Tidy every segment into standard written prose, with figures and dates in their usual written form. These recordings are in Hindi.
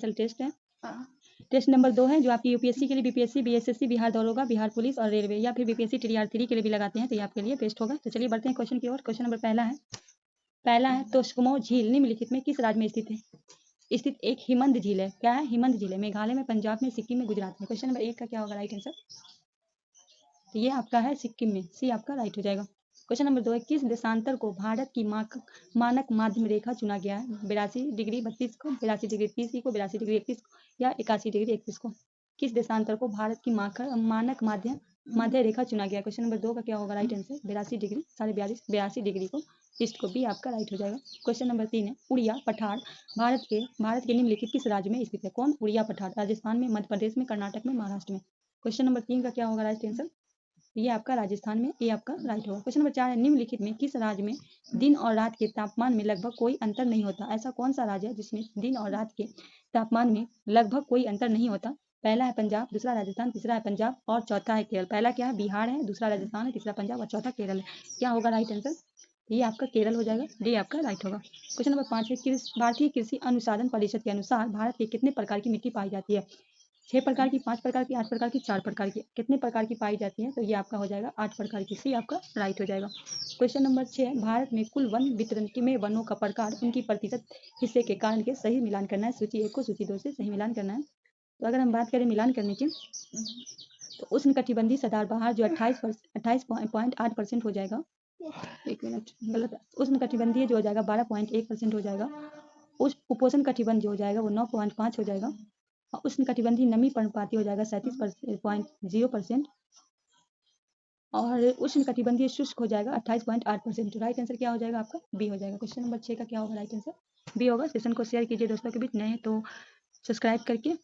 चल टेस्ट है। टेस्ट नंबर 2 है जो आपकी यूपीएससी के लिए, बीपीएससी, बीएसएससी, बिहार दरोगा, बिहार पुलिस और रेलवे या फिर बीपीएससी टीआर 3 के लिए भी लगाते हैं, तो ये आपके लिए बेस्ट होगा। तो चलिए बढ़ते हैं क्वेश्चन की ओर। क्वेश्चन नंबर पहला है तोशमो झील निम्नलिखित में किस राज्य में स्थित है? स्थित एक हिमंद झील है। क्या है? हिमंद झील है। मेघालय में, पंजाब में, सिक्किम में, गुजरात में। क्वेश्चन नंबर 1 का क्या होगा राइट आंसर? तो ये आपका है सिक्किम में, सी आपका राइट हो जाएगा। क्वेश्चन नंबर 2 है किस देशांतर को भारत की मानक माध्यम रेखा चुना गया है? 82 डिग्री 32 को, 82 डिग्री 30 को, 82 डिग्री 31 को या 81 डिग्री 31 को? किस देशांतर को भारत की मानक माध्य रेखा चुना गया? क्वेश्चन नंबर 2 का क्या होगा राइट आंसर? 82 डिग्री 42.5 82 डिग्री को ईस्ट को, बी आपका राइट हो जाएगा। क्वेश्चन नंबर 3 है उड़िया पठार भारत के निम्नलिखित किस राज्य में स्थित है? कौन? उड़िया पठार राजस्थान में, मध्य प्रदेश में, कर्नाटक में, महाराष्ट्र में। क्वेश्चन नंबर 3 का क्या होगा राइट आंसर? ये आपका राजस्थान में, ये आपका राइट होगा। क्वेश्चन नंबर 4 है निम्नलिखित में किस राज्य में दिन और रात के तापमान में लगभग कोई अंतर नहीं होता? ऐसा कौन सा राज्य है जिसमें दिन और रात के तापमान में लगभग कोई अंतर नहीं होता? पहला है पंजाब, दूसरा राजस्थान, तीसरा है पंजाब और चौथा है केरल। पहला क्या है? बिहार है, दूसरा राजस्थान है, तीसरा पंजाब और चौथा केरल है। क्या होगा राइट आंसर? ये आपका केरल हो जाएगा, डी आपका राइट होगा। क्वेश्चन नंबर 5 है भारतीय कृषि अनुसंधान परिषद के अनुसार भारत के कितने प्रकार की मिट्टी पाई जाती है? 6 प्रकार की, 5 प्रकार की, 8 प्रकार की, 4 प्रकार की। कितने प्रकार की पाई जाती है? तो ये आपका हो जाएगा 8 प्रकार की, सी आपका राइट हो जाएगा। क्वेश्चन नंबर 6 भारत में कुल वन वितरण में वनों का प्रकार उनकी प्रतिशत हिस्से के कारण के सही मिलान करना है। सूची 1 को सूची 2 से सही मिलान करना है। तो अगर हम बात करें मिलान करने की तो उष्णकटिबंधीय सदाबहार जो 28.8% हो जाएगा। एक मिनट, गलत है। उष्णकटिबंधीय जो हो जाएगा 12.1% हो जाएगा। उपोष्ण कटिबंध जो हो जाएगा वो 9.5 हो जाएगा। उष्णकटिबंधीय नमी पर्णपाती हो जाएगा 37.0% और उष्णकटिबंधीय शुष्क हो जाएगा 28.8%। राइट आंसर क्या हो जाएगा आपका? बी हो जाएगा। क्वेश्चन नंबर 6 का क्या होगा राइट आंसर? बी होगा। सेशन को शेयर कीजिए दोस्तों के बीच, नए हैं तो सब्सक्राइब करके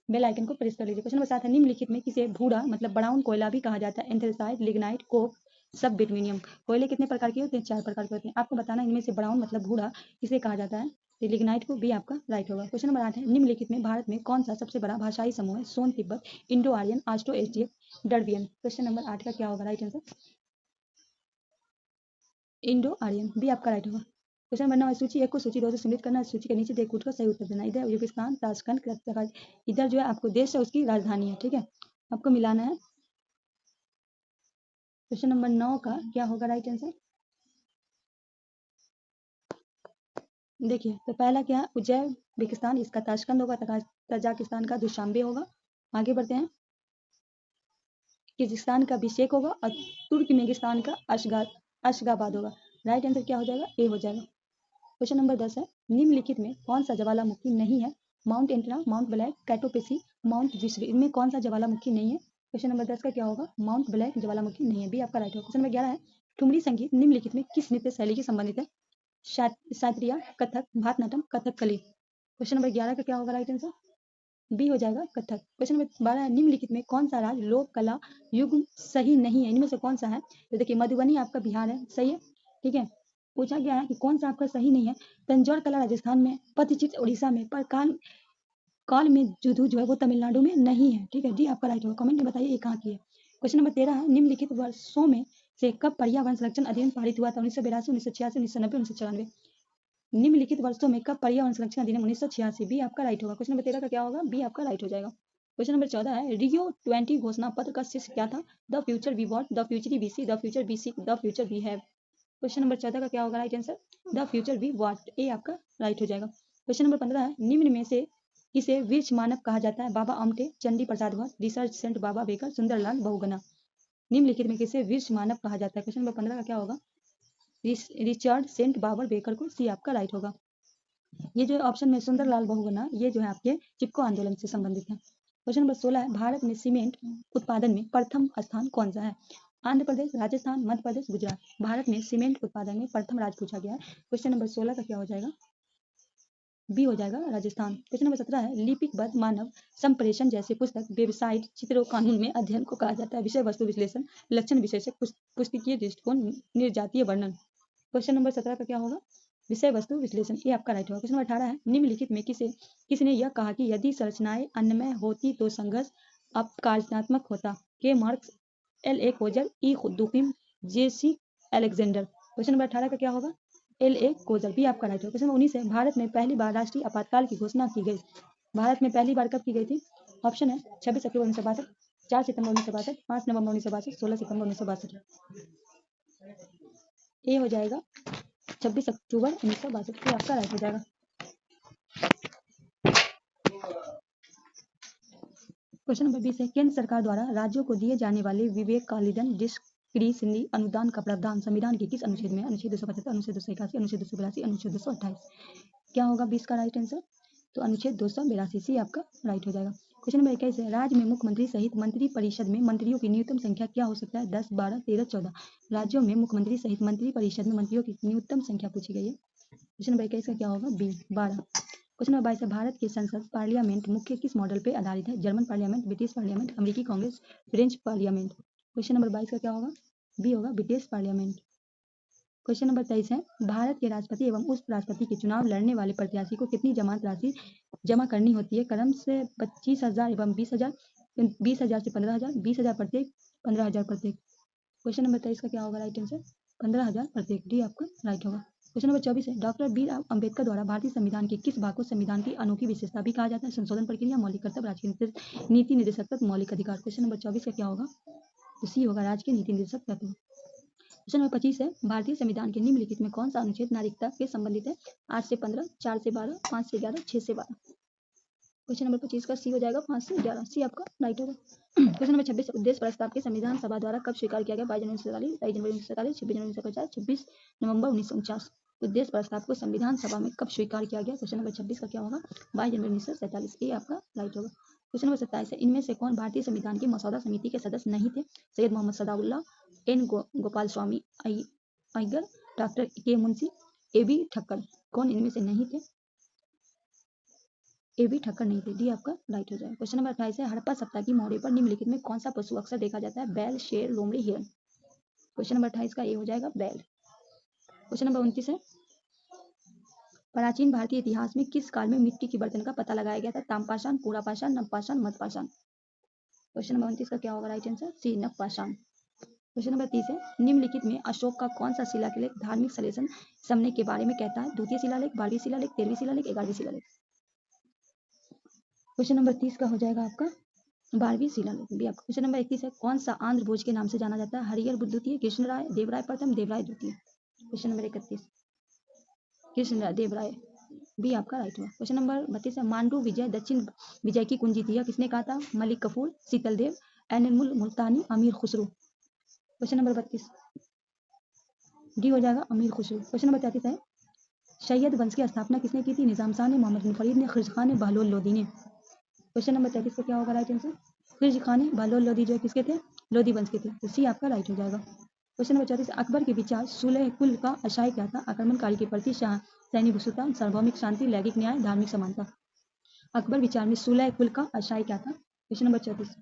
बेल आइकन को प्रेस कर लीजिए। क्वेश्चन नंबर 7 है निम्नलिखित में किसे भूरा मतलब ब्राउन कोयला भी कहा जाता है? एंथ्रेसाइट, लिग्नाइट, कोक, सब बिटुमिनियम। कोयले कितने प्रकार के होते हैं? 4 प्रकार के होते हैं। आपको बताना इनमें से ब्राउन मतलब भूरा किसे कहा जाता है? तो लिग्नाइट को, भी आपका राइट होगा। क्वेश्चन नंबर 8 है निम्नलिखित में भारत में कौन सा सबसे बड़ा भाषाई समूह है? Sino Tibet, Indo Aryan, Austro Asian, Dravidian. Question number 8 का क्या होगा राइट आंसर? इंडो आर्यन, भी आपका राइट होगा। क्वेश्चन नंबर 9 है सूची 1 को सूची 2 से सम्मिलित करना। सूची के नीचे देख उठकर सही उत्तर देना। इधर उज्बेकिस्तान, ताशकंद, इधर जो है आपको देश है उसकी राजधानी है, ठीक है, आपको मिलाना है। क्वेश्चन नंबर 9 का क्या होगा राइट आंसर? देखिए तो पहला क्या है? उज्बेकिस्तान, इसका ताशकंद होगा। तजाकिस्तान का दुशांबे होगा। आगे बढ़ते हैं। किर्गिस्तान का बिशकेक होगा और तुर्कमेनिस्तान का अशगाबाद होगा। राइट आंसर क्या हो जाएगा? ए हो जाएगा। क्वेश्चन नंबर 10 है निम्नलिखित में कौन सा ज्वालामुखी नहीं है? Mount Etna, Mount Black, Cotopaxi, Mount विश्री। इनमें कौन सा ज्वालामुखी नहीं है? क्वेश्चन नंबर 10 का क्या होगा? माउंट ब्लैक ज्वालामुखी नहीं है, भी आपका राइट होगा। क्वेश्चन नंबर 11 है ठुमरी संगीत निम्नलिखित में किस नृत्य शैली के संबंधित है? शास्त्रीय, कथक, भारतनाट्यम, कथकली। क्वेश्चन नंबर 11 का क्या होगा राइट आंसर? बी हो जाएगा कथक। क्वेश्चन नंबर 12 है निम्नलिखित में कौन सा राज्य लोक कला युग सही नहीं है? इनमें से कौन सा है? तो देखिए मधुबनी आपका बिहार है, सही है, ठीक है। पूछा गया है कि कौन सा आपका सही नहीं है? तंजौर कला राजस्थान में, पतचित्र उड़ीसा में, पर काल में जुदू जो है वो तमिलनाडु में नहीं है, ठीक है, डी आपका राइट होगा। कमेंट में बताइए ये कहाँ की है। क्वेश्चन नंबर 13 है निम्नलिखित वर्षों में से कब पर्यावरण संरक्षण अधिनियम पारित हुआ था? 1982, 1986, 1990, 1994। निम्नलिखित वर्षों में कब पर्यावरण संरक्षण अधिनियम 1986, बी आपका राइट होगा। क्वेश्चन नंबर 13 का क्या होगा? बी आपका राइट हो जाएगा। क्वेश्चन नंबर 14 है रियो 20 घोषणा पत्र का शीर्षक क्या था? The future we want, the future we see, the future we seek, the future we have. Question number 14 का क्या होगा right answer? The future we want, A आपका राइट हो जाएगा। क्वेश्चन नंबर 15 है निम्न में से किसे वृक्ष मानव कहा जाता है? बाबा आमटे, चंडी प्रसाद भट्ट, रिसर्च सेंट बाबा बेकर, सुंदरलाल बहुगुणा। निम्नलिखित में किसे वृक्ष मानव कहा जाता है? क्वेश्चन नंबर 15 का क्या होगा? रिचर्ड सेंट बाबर बेकर को, सी आपका राइट होगा। ये जो ऑप्शन में सुंदरलाल बहुगुणा, ये जो है आपके चिपको आंदोलन से संबंधित है। क्वेश्चन नंबर 16 है भारत में सीमेंट उत्पादन में प्रथम स्थान कौन सा है? आंध्र प्रदेश, राजस्थान, मध्य प्रदेश, गुजरात। भारत में सीमेंट उत्पादन में प्रथम राज्य पूछा गया है। क्वेश्चन नंबर 16 का क्या हो जाएगा? बी हो जाएगा राजस्थान। क्वेश्चन नंबर 17 है लिपिबद्ध मानव संप्रेषण जैसे पुस्तक, वेबसाइट, चित्रों कानून में अध्ययन को कहा जाता है? विषय वस्तु विश्लेषण, लक्षण विशेषक, पुस्तकीय दृष्टिकोण, निर्जातीय वर्णन। क्वेश्चन नंबर 17 का क्या होगा? विषय वस्तु विश्लेषण, ये आपका राइट होगा। क्वेश्चन नंबर 18 है निम्नलिखित में किसने यह कहा कि यदि संरचनाएं अन्नमय होती तो संघर्ष अपकार्यात्मक होता? K Marx, L A Coser, E Durkheim, J C Alexander. Question number 18 का क्या होगा? एल ए कोजर, भी आपका राइट होगा। क्वेश्चन नंबर 19 है भारत में पहली बार राष्ट्रीय आपातकाल की घोषणा की गई भारत में पहली बार कब की गई थी? ऑप्शन है 26 अक्टूबर 1962, 4 सितंबर 1962, 5 नवंबर 1962, 16 सितंबर 1962। ये हो जाएगा 26 अक्टूबर 1962। ये आपका राइट हो जाएगा। क्वेश्चन नंबर 20 है, केंद्र सरकार द्वारा राज्यों को दिए जाने वाले विवेकाधीन डिस्क्रिशनरी अनुदान का प्रावधान संविधान के किस अनुच्छेद में? अनुच्छेद 275, अनुच्छेद 281, अनुच्छेद 282, अनुच्छेद 228। क्या होगा 20 का राइट आंसर? तो अनुच्छेद 282 सी आपका राइट हो जाएगा। क्वेश्चन नंबर 21 है, राज्य में मुख्यमंत्री सहित मंत्री परिषद में मंत्रियों की न्यूनतम संख्या क्या हो सकता है? 10, 12, 13, 14। राज्यों में मुख्यमंत्री सहित मंत्री परिषद में मंत्रियों की न्यूनतम संख्या पूछी गई है। क्वेश्चन नंबर 21 का क्या होगा? बी 12। क्वेश्चन नंबर 22 है, भारत के संसद पार्लियामेंट मुख्य किस मॉडल पे आधारित है? जर्मन पार्लियामेंट, ब्रिटिश पार्लियामेंट, अमेरिकी Congress, French parliament. Question number 22 का क्या होगा? बी होगा ब्रिटिश पार्लियामेंट। क्वेश्चन नंबर 23 है, भारत के राष्ट्रपति एवं उपराष्ट्रपति के चुनाव लड़ने वाले प्रत्याशी को कितनी जमानत राशि जमा करनी होती है? क्रम से 25,000 एवं 20,000, 20,000 से 15,000, 20,000 प्रत्येक, 15,000 प्रत्येक। क्वेश्चन नंबर 23 का क्या होगा राइट आंसर? 15,000 प्रत्येक। डी आपका राइट होगा। क्वेश्चन नंबर 24 है, डॉक्टर बी आर अम्बेडकर द्वारा भारतीय संविधान के किस भाग को संविधान की अनोखी विशेषता भी कहा जाता है? संशोधन प्रक्रिया, मौलिक कर्तव्य, राजकीय नीति निर्देशक तत्व, मौलिक अधिकार। क्वेश्चन नंबर 24 का क्या होगा? तो सी होगा राजकीय नीति निर्देशक तत्व। क्वेश्चन नंबर 25 है, भारतीय संविधान के निम्नलिखित में कौन सा अनुच्छेद नागरिकता के संबंधित है? 8 से 15, 4 से 12, 5 से 11, 6 से 12। क्वेश्चन नंबर 25 का सी हो जाएगा 5 से 11। सी आपका राइट होगा। क्वेश्चन नंबर 26, उद्देश्य प्रस्ताव के संविधान सभा द्वारा कब स्वीकार किया गया? 22 जनवरी 1947, 23 जनवरी 1947, 26 जनवरी 1950, 26 नवंबर 1949। उद्देश्य प्रस्ताव को संविधान सभा में कब स्वीकार किया गया? क्वेश्चन नंबर 26 का क्या होगा? 22 जनवरी 1947। ये आपका राइट होगा। क्वेश्चन नंबर 27 है, इनमें से कौन भारतीय संविधान की मसौदा समिति के सदस्य नहीं थे? सैयद मोहम्मद सदाउल्लाह, एन गोपाल स्वामी अय्यर, डॉक्टर के मुंशी, ए.बी. ठक्कर। कौन इनमें से नहीं थे? ए.बी. ठक्कर नहीं थे। डी आपका राइट हो जाएगा। क्वेश्चन नंबर 28 है, हड़प्पा सप्ताह की मोड़े पर निम्नलिखित में कौन सा पशु अक्सर देखा जाता है? बैल, शेर, लोमड़ी, हिरन। क्वेश्चन नंबर 28 का ए हो जाएगा बैल। क्वेश्चन नंबर 29 है, प्राचीन भारतीय इतिहास में किस काल में मिट्टी के बर्तन का पता लगाया गया था? ताम्रपाषाण, पुरापाषाण, नवपाषाण, मध्यपाषाण। क्वेश्चन नंबर 29 का क्या होगा राइट आंसर? सी नवपाषाण। क्वेश्चन नंबर 30 है, निम्नलिखित में अशोक का कौन सा शिलालेख धार्मिक सलेशन समने के बारे में कहता है? द्वितीय शिलालेख, 12वीं शिलालेख, 13वीं शिलालेख, 11वीं शिलालेख। क्वेश्चन नंबर 30 का हो जाएगा आपका 12वीं शिलालेख भी आपका। क्वेश्चन नंबर 31 है, कौन सा आंध्र भोज के नाम से जाना जाता है? हरिहर द्वितीय, कृष्णराय, देवराय प्रथम, देवराय द्वितीय। क्वेश्चन नंबर 31 कृष्णराय देवराय भी आपका राइट हुआ। क्वेश्चन नंबर 32 है, मांडू विजय दक्षिण विजय की कुंजी थी, किसने कहा था? मलिक कफूर, शीतल देव, एनिमुल मुल्तानी, अमीर खुसरो। क्वेश्चन नंबर 32 डी हो जाएगा अमीर खुसरो। क्वेश्चन नंबर 33 है, सैयद वंश की स्थापना किसने की थी? निजाम शाह ने, मोहम्मद बिन फरीद ने, खिलजी खान ने, बहलोल लोदी ने। क्वेश्चन नंबर 33 का क्या होगा राइट आंसर? खिलजी खान ने, बहलोल लोदी जो किसके थे? लोदी वंश के थे। तो सी आपका राइट हो जाएगा। क्वेश्चन नंबर 34, अकबर के विचार सुलह कुल का आशय क्या था? आक्रमणकारी के प्रति सैनिकता, सार्वभौमिक शांति, लैंगिक न्याय, धार्मिक समानता। अकबर विचार में सुलह कुल का आशय क्या था? क्वेश्चन नंबर 34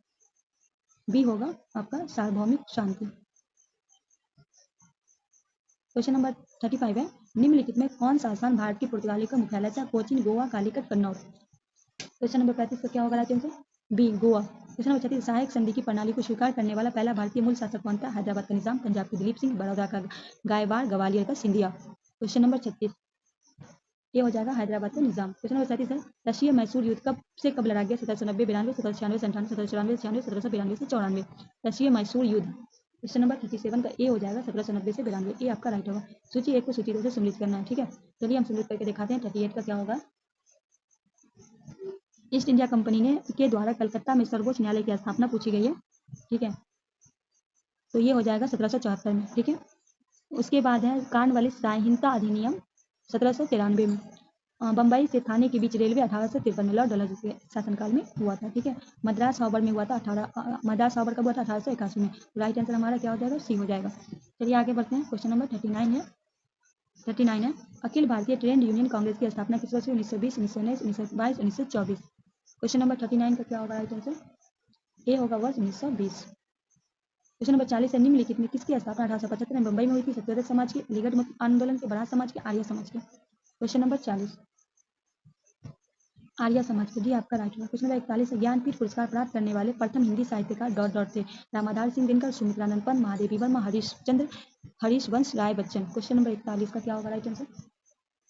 बी होगा आपका सार्वभौमिक शांति। क्वेश्चन नंबर 35 है, निम्नलिखित में कौन सा स्थान भारत की पुर्तगाली का मुख्यालय था? कोचीन, गोवा, कालीकट, कन्नौज। क्वेश्चन नंबर 35 का क्या होगा right answer? B Goa. Question number 36, सहायक संधि की प्रणाली को स्वीकार करने वाला पहला भारतीय मूल शासक कौन था? हैदराबाद का निजाम, पंजाब के दिलीप सिंह, बड़ौदा का गायवाड़, ग्वालियर का सिंधिया। क्वेश्चन नंबर 36 ये हो जाएगा हैदराबाद का निजाम। क्वेश्चन नंबर 37 है, रशिया मैसूर युद्ध कब से कब लड़ा गया? 1790, 92, 1796, 97, 1794, 1792, 1794। रशिया मैसूर युद्ध। क्वेश्चन नंबर 37 का ए हो जाएगा 1790 से 92। ए आपका राइट होगा। सूची 1 को सूची 2 से सम्मिलित करना है, ठीक है। चलिए हम सम्मिलित करके दिखाते हैं। 38 का क्या होगा? ईस्ट इंडिया कंपनी ने के द्वारा कलकत्ता में सर्वोच्च न्यायालय की स्थापना पूछी गई है, ठीक है। तो ये हो जाएगा 1774 में, ठीक है। उसके बाद है कानवालिस संहिता अधिनियम 1793 में। बम्बई से थाने के बीच रेलवे 1853 में लॉर्ड डलहौजी के शासनकाल में हुआ था, ठीक है। मद्रास हार्बर में हुआ था मद्रास हार्बर कब हुआ था? 1881 में। राइट आंसर हमारा क्या हो जाएगा? सी हो जाएगा। चलिए आगे बढ़ते हैं। क्वेश्चन नंबर 39 है, अखिल भारतीय ट्रेड यूनियन कांग्रेस की स्थापना किस वर्ष? 1920, 1919, 1922, 1924। क्वेश्चन नंबर 39 का क्या होगा राइट आंसर? ए होगा वर्ष 1920। क्वेश्चन नंबर 40 है, निम्नलिखित में किसकी स्थापना 1875 में मुंबई में हुई थी? सत्याग्रह समाज के, अलीगढ़ आंदोलन के, बराह समाज के, आर्य समाज के। क्वेश्चन नंबर 40 आर्य समाज के। जी आपका राइट होगा। क्वेश्चन नंबर 41 है, ज्ञानपीठ पुरस्कार प्राप्त करने वाले प्रथम हिंदी साहित्यकार डॉट डॉट थे? रामाधार सिंह दिनकर, सुमित्रानंद पंत, महादेवी वर्मा, हरीश वंश, राय बच्चन। क्वेश्चन नंबर 41 का क्या होगा राइट आंसर?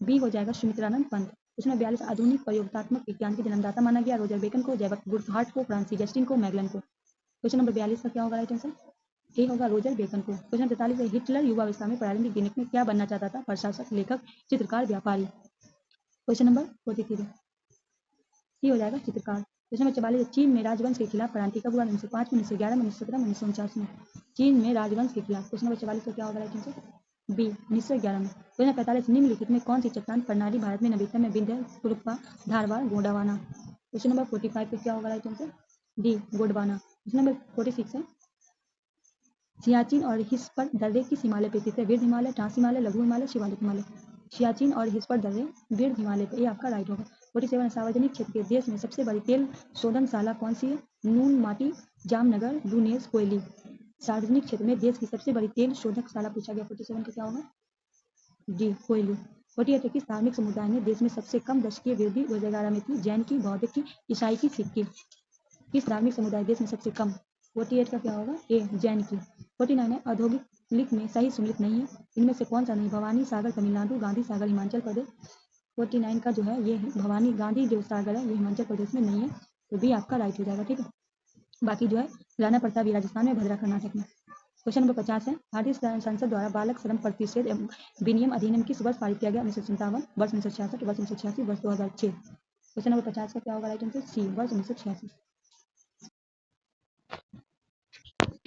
बी हो जाएगा सुमित्रानंद पंत। क्वेश्चन नंबर 42 आधुनिक प्रयोगात्मक विज्ञान के जन्मदाता माना गया रोजर बेकन को, जैबक गुडहार्ट को, फ्रांसिस जस्टिन को, मैगलन को। क्वेश्चन नंबर 42 का क्या होगा राइट आंसर? ए होगा रोजर बेकन को। क्वेश्चन 43 है हिटलर युवावस्था में प्रारंभिक दिनों में क्या बनना चाहता था? प्रशासक, लेखक, चित्रकार, व्यापारी। क्वेश्चन नंबर 43 सी हो जाएगा चित्रकार। क्वेश्चन नंबर 44 चीन में राजवंश के खिलाफ क्रांति कब हुआ? 1905 में, 1911 में, 1917 में, 1949 में। चीन में राजवंश के खिलाफ। क्वेश्चन नंबर 44 का क्या होगा राइट आंसर? बी 1911 में। क्वेश्चन 45 निम्नलिखित में कौन सी चट्टान प्रणाली भारत में नवीनतम है? विंध्य, कुरुप्पा, धारवाड़, गोंडवाना। क्वेश्चन नंबर 45 का क्या होगा right answer? D Gondwana. Question number 46 है सियाचिन और हिस्पर दर्रे किस हिमालय पे स्थित है? वृद्ध हिमालय, ट्रांस हिमालय, लघु हिमालय, शिवालिक हिमालय। सियाचिन और हिस्पर दर्रे वृद्ध हिमालय पे, ये आपका राइट होगा। 47 सार्वजनिक क्षेत्र के देश में सबसे बड़ी तेल शोधनशाला कौन सी है? नून, माटी, जामनगर, लूनेस, कोयली। सार्वजनिक क्षेत्र में देश की सबसे बड़ी तेल शोधकशाला पूछा गया। 47 का क्या होगा? डी कोयली। 48 किस धार्मिक समुदाय ने देश में सबसे कम दशकीय वृद्धि 2011 में थी? जैन की, बौद्ध की, ईसाई की, सिख की। किस धार्मिक समुदाय देश में सबसे कम? 48 का क्या होगा? ए जैन की। 49 है औद्योगिक लिख में सही सुमिलित नहीं है, इनमें से कौन सा नहीं? भवानी सागर तमिलनाडु, गांधी सागर हिमाचल प्रदेश। 49 का जो है ये भवानी गांधी जो सागर है ये हिमाचल प्रदेश में नहीं है, तो बी आपका राइट हो जाएगा। ठीक है, बाकी जो है राणा प्रताप भी राजस्थान में, भद्रा कर्नाटक में। क्वेश्चन नंबर 50 है भारतीय संसद द्वारा बालक श्रम प्रतिषेध विनियम अधिनियम किस वर्ष पारित किया गया? 1957, वर्ष 1966, वर्ष 1986, वर्ष 2006। क्वेश्चन नंबर 50 का क्या होगा राइट आंसर? सी वर्ष 1986।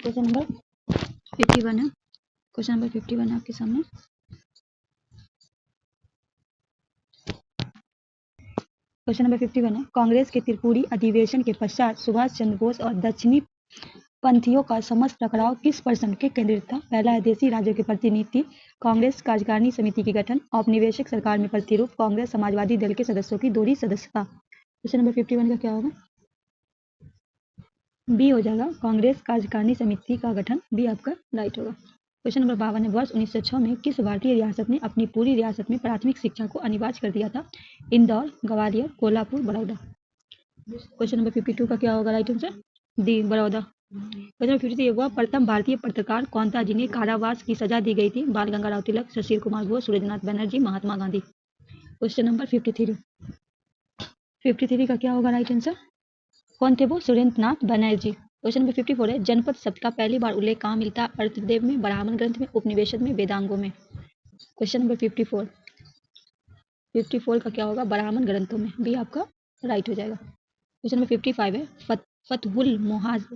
क्वेश्चन नंबर 51 है, क्वेश्चन नंबर 51 है आपके सामने। क्वेश्चन नंबर 51 है कांग्रेस के त्रिपुरी अधिवेशन के पश्चात सुभाष चंद्र बोस और दक्षिणी पंथियों का समस्त टकराव किस प्रश्न के केंद्रित था? पहला है देशी राज्यों के प्रतिनिधि, कांग्रेस कार्यकारिणी समिति की गठन, औपनिवेशिक सरकार में प्रतिरूप, कांग्रेस समाजवादी दल के सदस्यों की दोहरी सदस्यता। क्वेश्चन नंबर 51 का क्या होगा? बी हो जाएगा कांग्रेस कार्यकारिणी समिति का गठन, बी आपका राइट होगा। क्वेश्चन नंबर 52 है वर्ष 1906 में किस भारतीय रियासत ने अपनी पूरी रियासत में प्राथमिक शिक्षा को अनिवार्य कर दिया था? इंदौर, ग्वालियर, कोल्हापुर, बड़ौदा। क्वेश्चन नंबर 52 का क्या होगा right answer? D Baroda. Question number 53 वह प्रथम भारतीय पत्रकार कौन था जिन्हें कारावास की सजा दी गई थी? बाल गंगाधर तिलक, सुशील कुमार बोस, सूरजनाथ बनर्जी, महात्मा गांधी। क्वेश्चन नंबर 53 का क्या होगा राइट आंसर? कौन थे वो? सुरेंद्रनाथ बनर्जी। क्वेश्चन नंबर 54 है जनपद शब्द का पहली बार उल्लेख कहाँ मिलता है? अर्थदेव में, ब्राह्मण ग्रंथ में, उपनिवेशद में, वेदांगों में। क्वेश्चन नंबर 54 का क्या होगा? ब्राह्मण ग्रंथों में, बी आपका राइट हो जाएगा। क्वेश्चन नंबर 55 है फतहुल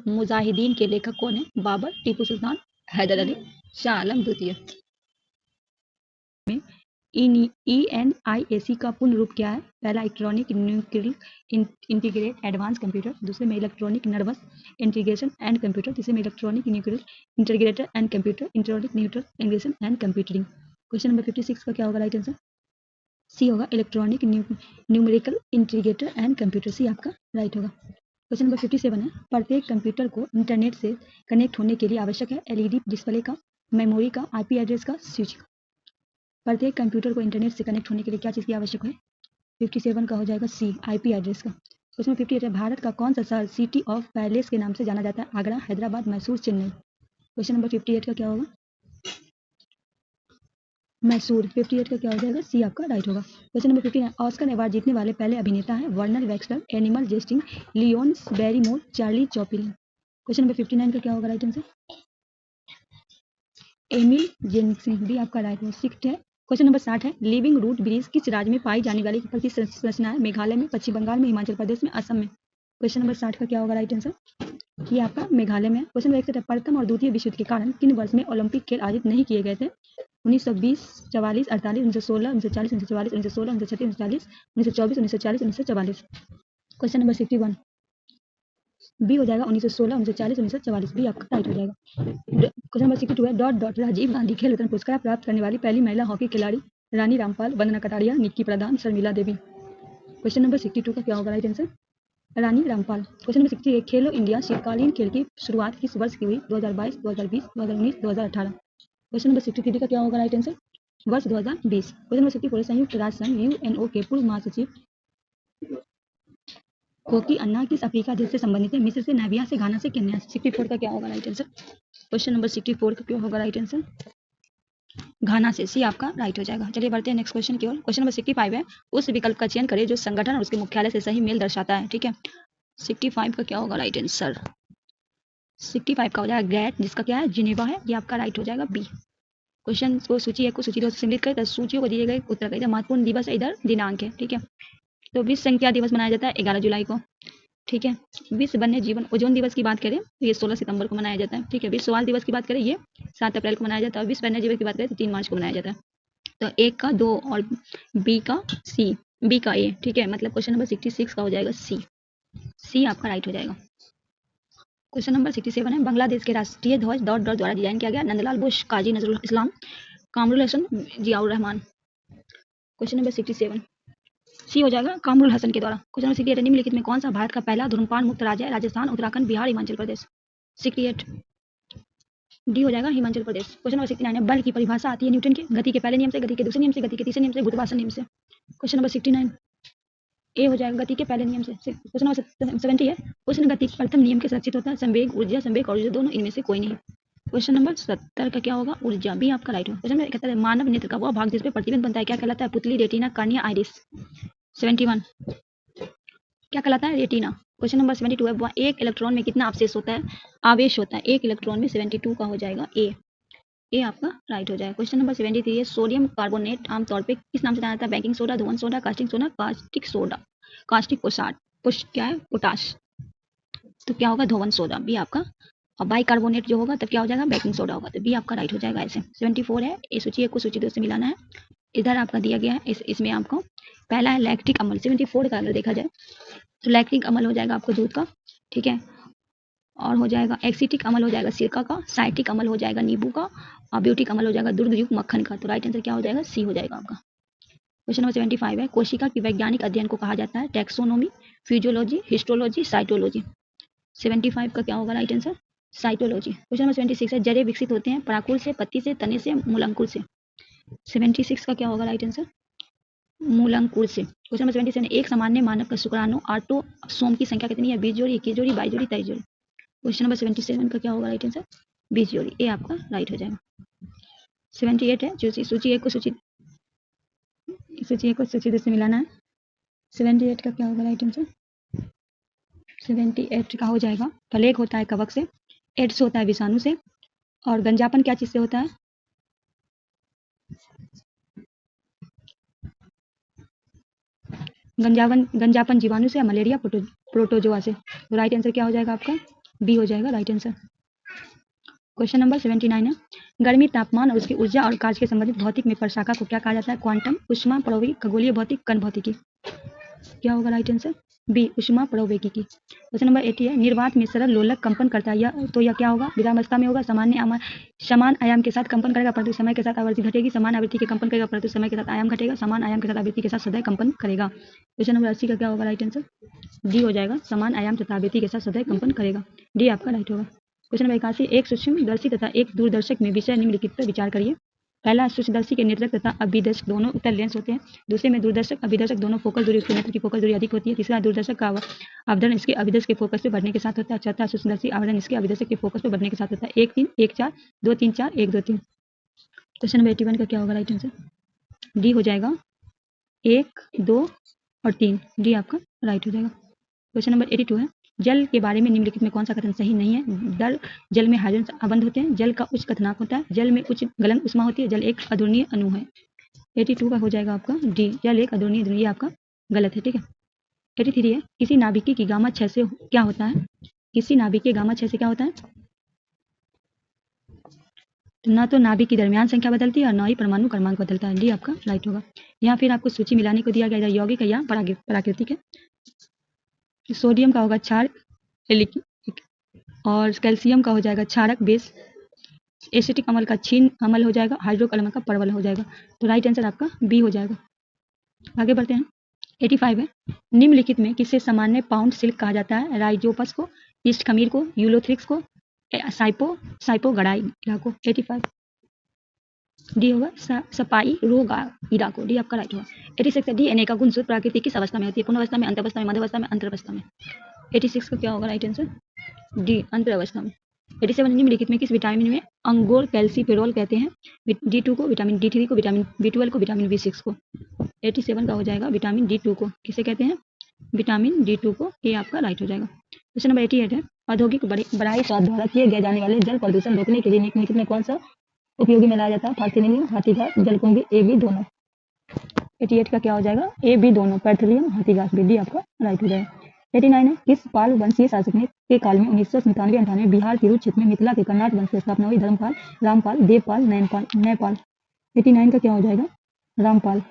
मुजाहिदीन के लेखक कौन है? बाबर, टीपू सुल्तान, हैदर अली, शाह आलम द्वितीय। ENIAC का पूर्ण रूप क्या है? पहला electronic nuclear integrate advance computer, दूसरे में electronic nervous integration and computer, तीसरे में electronic nuclear integrator and computer, electronic neutral integration and computering. Question number 56 का क्या होगा राइट आंसर? सी होगा electronic numerical integrator and computer, C आपका राइट होगा। क्वेश्चन नंबर 57 है प्रत्येक कंप्यूटर को इंटरनेट से कनेक्ट होने के लिए आवश्यक है LED डिस्प्ले का, मेमोरी का, IP एड्रेस का, स्विच का। प्रत्येक कंप्यूटर को इंटरनेट से कनेक्ट होने के लिए क्या चीज़ की आवश्यक है? 57 का हो जाएगा सी IP एड्रेस का। क्वेश्चन नंबर 58 है भारत का कौन सा शहर सिटी ऑफ पैलेस के नाम से जाना जाता है? आगरा, हैदराबाद, मैसूर, चेन्नई। क्वेश्चन नंबर 58 का क्या होगा? मैसूर। 58 का क्या हो जाएगा? सी आपका राइट होगा। क्वेश्चन नंबर 59 ऑस्कर अवार्ड जीतने वाले पहले अभिनेता हैं Werner Wexler, Emil Jannings, Leon Barrymore, Charlie Chaplin. Question number 59 का क्या होगा राइट आंसर? एमिल जेनकिंस, भी आपका राइट है। 60 है क्वेश्चन नंबर 60 है लिविंग रूट ब्रिज किस राज्य में पाई जाने वाली प्रति संरचना है? मेघालय में, पश्चिम बंगाल में, हिमाचल प्रदेश में, असम में। क्वेश्चन नंबर 60 का क्या होगा राइट आंसर? ये आपका मेघालय में। क्वेश्चन नंबर 61 है प्रथम और द्वितीय विश्व युद्ध के कारण किन वर्ष में ओलंपिक खेल आयोजित नहीं किए गए थे? 1920, 44, 48, 1916, 1940, 1944, 1916, 1936, 1940, 1924, 1940, 1944। क्वेश्चन नंबर 61 बी हो जाएगा 1916, 1940, 1944, बी आपका राइट हो जाएगा। क्वेश्चन नंबर 62 है डॉट डॉट राजीव गांधी खेल रत्न पुरस्कार प्राप्त करने वाली पहली महिला हॉकी खिलाड़ी? रानी रामपाल, वंदना कटारिया, निक्की प्रधान, शर्मिला देवी। क्वेश्चन नंबर 62 का क्या होगा right answer? Rani Rampal. Question number 63 खेलो इंडिया शीतकालीन खेल की शुरुआत किस वर्ष की हुई? 2022, 2020, 2019, 2018। क्वेश्चन नंबर 63 का क्या होगा राइट आंसर? वर्ष 2020। क्वेश्चन नंबर 64 संयुक्त राष्ट्र संघ UNO के पूर्व महासचिव कोफी अन्ना किस अफ्रीका देश से संबंधित है? मिस्र से, नाइजीरिया से, घाना से, केन्या से। 64 का क्या होगा राइट आंसर? क्वेश्चन नंबर 64 का क्या होगा राइट आंसर? घाना से, सी आपका राइट हो जाएगा। चलिए बढ़ते हैं नेक्स्ट क्वेश्चन की ओर। क्वेश्चन नंबर 65 है, उस विकल्प का चयन करें जो संगठन और उसके मुख्यालय से सही मेल दर्शाता है। ठीक है, 65 का क्या होगा राइट आंसर? 65 का हो जाएगा ग्रेट, जिसका क्या है जिनेवा है, ये आपका राइट हो जाएगा बी। क्वेश्चन को सूची 1 को सूची 2 से सम्मिलित करें, तो सूचियों को दिए गए उत्तर का इधर महत्वपूर्ण दिवस है, इधर दिनांक है। ठीक है, तो विश्व संख्या दिवस मनाया जाता है 11 जुलाई को। ठीक है, विश्व वन्य जीवन ओजोन दिवस की बात करें तो ये 16 सितंबर को मनाया जाता है। ठीक है, विश्व बाल दिवस की बात करें ये 7 अप्रैल को मनाया जाता है, और विश्व वन्य जीवन की बात करें तो 3 मार्च को मनाया जाता है। तो 1 का 2 और बी का सी, बी का ए। ठीक है, मतलब क्वेश्चन नंबर 66 का हो जाएगा सी, सी आपका राइट हो जाएगा। क्वेश्चन नंबर 67 है, बांग्लादेश के राष्ट्रीय ध्वज डॉट डॉट द्वारा डिजाइन किया गया, नंदलाल बोस, काजी नजरुल इस्लाम, कामरुल हसन, जियाउर रहमान। क्वेश्चन नंबर 67 सी हो जाएगा कामरुल हसन के द्वारा। क्वेश्चन नंबर 68 निम्नलिखित में कौन सा भारत का पहला धूम्रपान मुक्त राज्य है? राजस्थान, उत्तराखंड, बिहार, हिमाचल प्रदेश। 68 डी हो जाएगा हिमाचल प्रदेश। क्वेश्चन नंबर 69 है, बल की परिभाषा आती है न्यूटन के गति के पहले नियम से, गति के दूसरे नियम से, गति के तीसरे नियम से, गुरुत्वाकर्षण नियम से। क्वेश्चन नंबर 69 ए हो जाएगा गति के पहले नियम से। क्वेश्चन नंबर 70 है, उष्ण गति प्रथम नियम के संरक्षित होता है, संवेग, ऊर्जा, संवेग और ऊर्जा दोनों, इनमें से कोई नहीं। क्वेश्चन नंबर 70 का क्या होगा? ऊर्जा, बी आपका राइट होगा। क्वेश्चन नंबर 71 है, मानव नेत्र का वह भाग जिस पे प्रतिबिंब बनता है क्या कहलाता है? पुतली, रेटिना, कार्निया, आइरिस। 71 क्या कहलाता है? रेटिना। क्वेश्चन नंबर 72 है, एक इलेक्ट्रॉन में कितना अवशेष होता है? आवेश होता है एक इलेक्ट्रॉन में। 72 का हो जाएगा ए, ए आपका राइट हो जाएगा। क्वेश्चन नंबर 73 है, सोडियम कार्बोनेट आमतौर पे किस नाम से जाना जाता है? बेकिंग सोडा, धुआं soda, caustic soda, caustic soda, caustic क्या है? पोटाश। तो क्या होगा? धोवन सोडा, बी आपका। और बाइकार्बोनेट जो होगा तब क्या हो जाएगा? बेकिंग सोडा होगा, तो बी आपका राइट हो जाएगा ऐसे। 74 है, ये सूची 1 को सूची 2 से मिलाना है। इधर आपका दिया गया है, इसमें आपको पहला है लैक्टिक अम्ल। 74 का अगर देखा जाए तो लैक्टिक अम्ल हो जाएगा आपको दूध का। ठीक है, और हो जाएगा एक्सीटिक अम्ल हो जाएगा सिरका का, साइटिक अम्ल हो जाएगा नींबू का, और ब्यूटिक अम्ल हो जाएगा दुग्धयुक्त मक्खन का। तो राइट आंसर क्या हो जाएगा? सी हो जाएगा आपका। क्वेश्चन नंबर 75 है, कोशिका की वैज्ञानिक अध्ययन को कहा जाता है? Taxonomy, physiology, histology, cytology. 75 का क्या होगा right answer? Cytology. Question number 76 है, जड़ें विकसित होते हैं पराकुल से, पत्ती से, तने से, मूलांकुर से। 76 का क्या होगा राइट आंसर? मूलांकुर से। क्वेश्चन नंबर 77 है, एक सामान्य मानव का शुक्राणु ऑटोसोम की संख्या कितनी है? 20 जोड़ी, 21 जोड़ी, 22 जोड़ी, 23 जोड़ी। क्वेश्चन नंबर 77 का क्या होगा राइट आंसर? 20 जोड़ी, ए आपका राइट हो जाएगा। 78 है, सूची 1 को सूची 2 से मिलाना है। 78 का क्या होगा राइट आंसर? 78 का हो जाएगा, प्लेग होता है कवक से, एड्स होता है विषाणु से, और गंजापन क्या चीज से होता है? गंजापन जीवाणु से, मलेरिया प्रोटोजोआ से। तो राइट आंसर क्या हो जाएगा आपका? बी हो जाएगा राइट आंसर। क्वेश्चन नंबर 79 है, गर्मी, तापमान और उसकी ऊर्जा और कार्य के संबंधित भौतिक में प्रशाखा को क्या कहा जाता है? क्वांटम, ऊष्मा प्रवैगिकी, खगोलीय भौतिक, कण भौतिकी। क्या होगा राइट आंसर? बी, ऊष्मा प्रवैगिकी। क्वेश्चन नंबर 80 है, निर्वात में सरल लोलक कंपन करता है, तो यह क्या होगा? विरामावस्था में होगा, समान आयाम के साथ कंपन करेगा परंतु समय के साथ आवृत्ति घटेगी, समान आवृत्ति के कंपन करेगा परंतु समय के साथ आयाम घटेगा, समान आयाम के साथ आवृत्ति के साथ सदैव कंपन करेगा। क्वेश्चन नंबर 80 का क्या होगा राइट आंसर? डी हो जाएगा, समान आयाम तथा आवृत्ति के साथ सदैव कंपन करेगा, डी आपका राइट होगा। क्वेश्चन नंबर 81, एक सूक्ष्मदर्शी तथा एक दूरदर्शक में विषय निम्नलिखित पर विचार करिए। पहला, सूक्ष्मदर्शी के निर्देशक तथा अभिदर्शक दोनों उत्तल लेंस होते हैं। दूसरे में दूरदर्शक अभिदर्शक दोनों फोकल दूरी, उसके नेत्र की फोकल दूरी अधिक होती है। तीसरा, दूरदर्शक का आवरण इसके अभिदर्शक के फोकस पे बढ़ने के साथ होता है। चौथा, सूक्ष्मदर्शी आवरण इसके अभिदर्शक के फोकस पे बढ़ने के साथ होता है। 1 3 1 4 2 3 4 1 2 3। क्वेश्चन नंबर 81 का क्या होगा राइट आंसर? डी हो जाएगा 1 2 और 3, डी आपका राइट हो जाएगा। क्वेश्चन नंबर 82 है, जल के बारे में निम्नलिखित में कौन सा कथन सही नहीं है? जल में हाइड्रोजन आबंध होते हैं, जल का उच्च क्वथनांक होता है, जल में उच्च गलन उष्मा होती है, जल एक अधूर्णीय अणु है। 82 का हो जाएगा आपका डी, जल एक अधूर्णीय अणु, ये आपका गलत है। ठीक है, 83 है, किसी नाभिकी की गामा 6 से क्या होता है? किसी नाभिकीय गामा 6 से क्या होता है? न तो नाभिक की दरमियान संख्या बदलती है और न ही परमाणु क्रमांक बदलता है, डी आपका राइट होगा। यहाँ फिर आपको सूची मिलाने को दिया गया, इधर यौगिक है या प्राकृतिक है। सोडियम का होगा क्षार और कैल्शियम का हो जाएगा क्षारक बेस, एसिटिक अम्ल का क्षीण अम्ल हो जाएगा, हाइड्रोक अम्ल का परवल हो जाएगा। तो राइट आंसर आपका बी हो जाएगा। आगे बढ़ते हैं। 85 है, निम्नलिखित में किसे सामान्य पाउंड सिल्क कहा जाता है? राइजोपस को, ईस्ट खमीर को, यूलोथ्रिक्स को, साइपो गड़ाई को। 85 डी होगा, सपाई रोगा ईरा को, डी आपका राइट होगा। 86 है, डीएनए का गुणसूत्र प्रकृति किस अवस्था में होती है? पूर्ण अवस्था में, अंत अवस्था में, मध्य अवस्था में, अंतर अवस्था में। 86 का क्या होगा राइट आंसर? डी, अंतर अवस्था में। 87 निम्नलिखित में किस विटामिन में अंगोर कैल्सीफेरॉल कहते हैं? D2 को, विटामिन D3 को, विटामिन B12 को, विटामिन B6 को। 87 का हो जाएगा विटामिन D2 को। किसे कहते हैं? विटामिन D2 को। ये आपका राइट हो जाएगा। क्वेश्चन नंबर 88 है, औद्योगिक बढ़ाई स्वाद द्वारा किए गए जाने वाले जल प्रदूषण रोकने के लिए निम्नलिखित में कौन सा उपयोगी में लाया जाता है? पार्थेनियम, हाथीघास, जलकुंभी, ए बी दोनों। 88 का क्या हो जाएगा? ए बी दोनों, पैर्थेनियम, हाथीघास, डी आपका राइट हो जाएगा। 89 है, किस पाल वंशीय शासक ने के काल में 1997-98 बिहार तिरहुत क्षेत्र में मिथिला के कर्नाट वंश की स्थापना हुई? धर्मपाल, रामपाल, देवपाल, नैपाल। 89 का क्या हो जाएगा? रामपाल।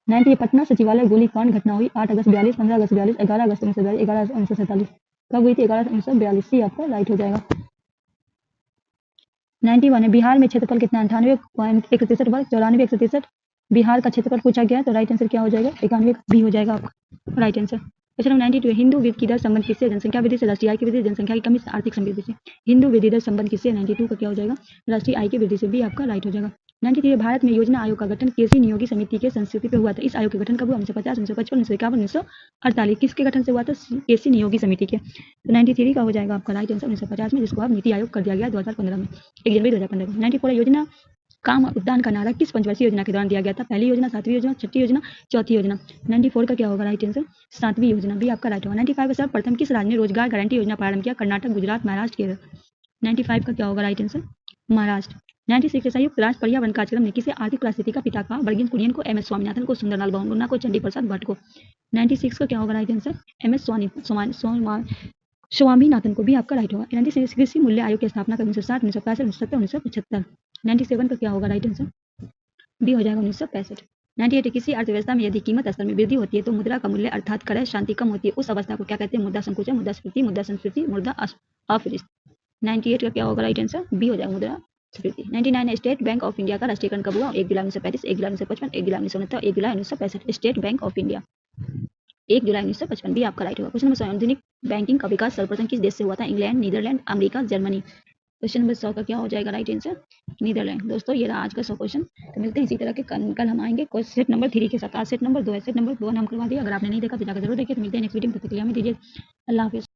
90 पटना सचिवालय गोलीकांड घटना हुई 8 अगस्त 42, 15 अगस्त 42, 11 अगस्त 1942, 11 अगस्त 1947। कब हुई थी? 11 अगस्त 1942। सी आपका राइट हो जाएगा। 91 है, बिहार में क्षेत्रफल कितना? 98.163 वर्ग, 94 बिहार का क्षेत्रफल पूछा गया है, तो राइट आंसर क्या हो जाएगा? 91 बी हो जाएगा आपका राइट आंसर। क्वेश्चन नंबर 92 है, हिंदू वृद्धि दर संबंध किससे? जनसंख्या वृद्धि से, राष्ट्रीय आय की वृद्धि से, जनसंख्या की कमी से, आर्थिक समृद्धि से। हिंदू वृद्धि दर संबंध किससे? 92 का क्या हो जाएगा? राष्ट्रीय आय की वृद्धि से। बी आपका राइट हो जाएगा। 93 भारत में योजना आयोग का गठन केसी नियोगी समिति के संस्कृति पे हुआ था? इस आयोग के गठन कब हुआ? 1950, 1955, 1951, 1948। किसके गठन से हुआ था? केसी नियोगी समिति के। तो 93 का हो जाएगा आपका राइट आंसर 1950 में, जिसको अब नीति आयोग कर दिया गया 2015 में, 1 जनवरी 2015 को। 94 योजना काम उद्यान का नारा किस पंचवर्षीय योजना के दौरान दिया गया था? पहली योजना, सातवीं योजना, छठी योजना, चौथी योजना। 94 का क्या होगा राइट आंसर? सातवीं योजना। बी आपका राइट होगा। 95 का सर्वप्रथम किस राज्य ने रोजगार गारंटी योजना प्रारंभ किया? कर्नाटक, गुजरात, महाराष्ट्र, केरल। 95 का क्या होगा राइट आंसर? महाराष्ट्र। 96 संयुक्त राष्ट्र पर्यावरण कार्यक्रम ने किसे आर्थिक परिस्थिति का पिता कहा? वर्गीज कुरियन को, एम.एस. स्वामीनाथन को, सुंदरलाल बहुगुणा को, चंडी प्रसाद भट्ट को। 96 का क्या होगा राइट आंसर? एम.एस. स्वामीनाथन को। भी आपका राइट होगा। 96 कृषि मूल्य आयोग की स्थापना कब? 1960, 1965, 1970, 1975। 97 का क्या होगा राइट आंसर? बी हो जाएगा 1965। 98 किसी अर्थव्यवस्था में यदि कीमत स्तर में वृद्धि होती है तो मुद्रा का मूल्य अर्थात क्रय शांति कम होती है, उस अवस्था को क्या कहते हैं? मुद्रा संकुचन, मुद्रास्फीति, मुद्रा संस्फीति, मुद्रा अपस्फीति। 98 का क्या होगा राइट आंसर? बी हो जाएगा मुद्रा स्फीति। 99 स्टेट बैंक ऑफ इंडिया का राष्ट्रीयकरण कब हुआ? 1 जुलाई 1935, 1 जुलाई 1955, 1 जुलाई 1969, 1 जुलाई 1965। स्टेट बैंक ऑफ इंडिया 1 जुलाई 1955। भी आपका राइट होगा। क्वेश्चन नंबर 100, आधुनिक बैंकिंग का विकास सर्वप्रथम किस देश से हुआ था? England, Netherlands, America, Germany. Question number 100 का क्या हो जाएगा राइट आंसर? नीदरलैंड। दोस्तों ये रहा आज का 100 क्वेश्चन। तो मिलते हैं इसी तरह के कल हम आएंगे सेट नंबर 3 के साथ। आज सेट नंबर 2 है, सेट नंबर 1 हम करवा दिया। अगर आपने नहीं देखा तो जाकर जरूर देखिए। तो मिलते हैं नेक्स्ट वीडियो में, प्रतिक्रिया में दीजिए। अल्लाह हाफिज़।